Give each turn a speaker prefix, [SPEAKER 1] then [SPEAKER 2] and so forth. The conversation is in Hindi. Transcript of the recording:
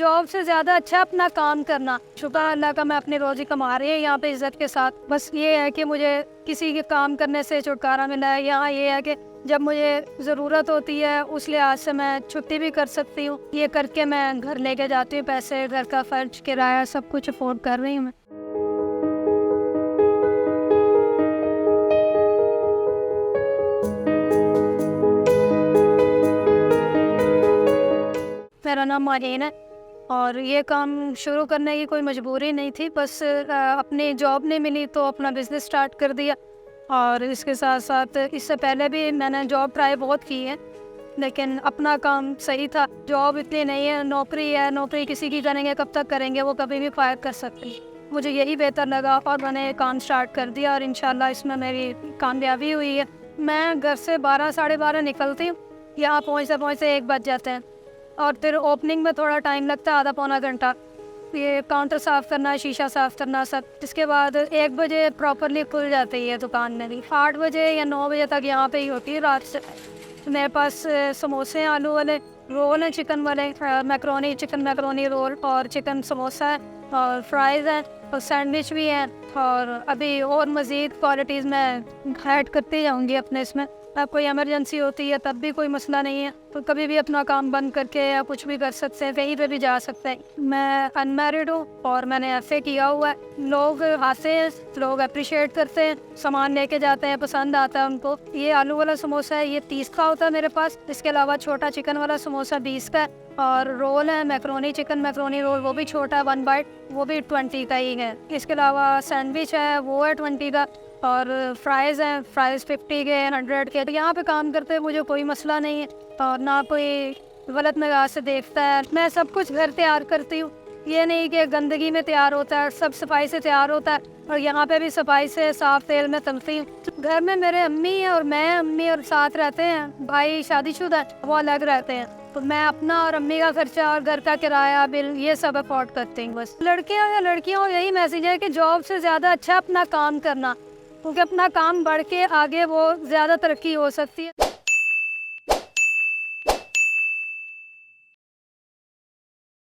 [SPEAKER 1] जॉब से ज़्यादा अच्छा अपना काम करना। शुक्र अल्लाह का मैं अपनी रोज़ी कमा रही है यहाँ पे इज़्ज़त के साथ। बस ये है कि मुझे किसी के काम करने से छुटकारा मिला है। यहाँ ये है कि जब मुझे ज़रूरत होती है उस लिहाज से मैं छुट्टी भी कर सकती हूँ। ये करके मैं घर लेके जाती हूँ पैसे, घर का खर्च, किराया सब कुछ अफोर्ड कर रही हूँ मैं। मेरा नाम माहीन है और ये काम शुरू करने की कोई मजबूरी नहीं थी, बस अपनी जॉब नहीं मिली तो अपना बिज़नेस स्टार्ट कर दिया। और इसके साथ साथ इससे पहले भी मैंने जॉब ट्राई बहुत की है, लेकिन अपना काम सही था। जॉब इतनी नहीं है, नौकरी है, नौकरी किसी की करेंगे कब तक करेंगे, वो कभी भी फायर कर सकते हैं। मुझे यही बेहतर लगा और मैंने काम स्टार्ट कर दिया और इंशाल्लाह इसमें मेरी कामयाबी हुई है। मैं घर से 12 साढ़े 12 निकलती हूँ, यहाँ पहुँचते 1 बज जाते हैं और फिर ओपनिंग में थोड़ा टाइम लगता है, आधा पौना घंटा। ये काउंटर साफ़ करना, शीशा साफ़ करना सब। इसके बाद 1 बजे प्रॉपरली खुल जाती है दुकान मेरी। 8 बजे या 9 बजे तक यहाँ पे ही होती है रात से। मेरे पास समोसे हैं, आलू वाले, रोल हैं चिकन वाले, मैकरोनी, चिकन मैकरोनी रोल और चिकन समोसा है और फ्राइज़ हैं और सैंडविच भी हैं। और अभी और मज़ीद क्वालिटीज़ मैं ऐड करती जाऊँगी अपने इसमें। अब कोई इमरजेंसी होती है तब भी कोई मसला नहीं है, तो कभी भी अपना काम बंद करके या कुछ भी कर सकते हैं, कहीं पे भी जा सकते हैं। मैं अनमैरिड हूँ और मैंने ऐसे किया हुआ है। लोग आते हैं, लोग अप्रिशिएट करते हैं, सामान लेके जाते हैं, पसंद आता है उनको। ये आलू वाला समोसा है, ये 30 का होता है मेरे पास। इसके अलावा छोटा चिकन वाला समोसा 20 का है और रोल है मैकरोनी, चिकन मैकरोनी रोल, वो भी छोटा 1 बाइट, वो भी 20 का ही है। इसके अलावा सैंडविच है, वो है 20 का और फ्राइज़ हैं, फ्राइज़ 50 के, 100 के। तो यहाँ पे काम करते हैं, मुझे कोई मसला नहीं है और ना कोई गलत निगाह से देखता है। मैं सब कुछ घर तैयार करती हूँ, ये नहीं कि गंदगी में तैयार होता है, सब सफाई से तैयार होता है और यहाँ पे भी सफाई से साफ़ तेल में तलती हूँ। घर में मेरे अम्मी हैं और मैं, अम्मी और साथ रहते हैं। भाई शादीशुदा है, वो अलग रहते हैं, तो मैं अपना और अम्मी का खर्चा और घर का किराया, बिल, ये सब अफोर्ड करती हूँ। बस लड़कियाँ या लड़कियों यही मैसेज है कि जॉब से ज़्यादा अच्छा अपना काम करना, क्योंकि अपना काम बढ़ के आगे वो ज़्यादा तरक्की हो सकती है।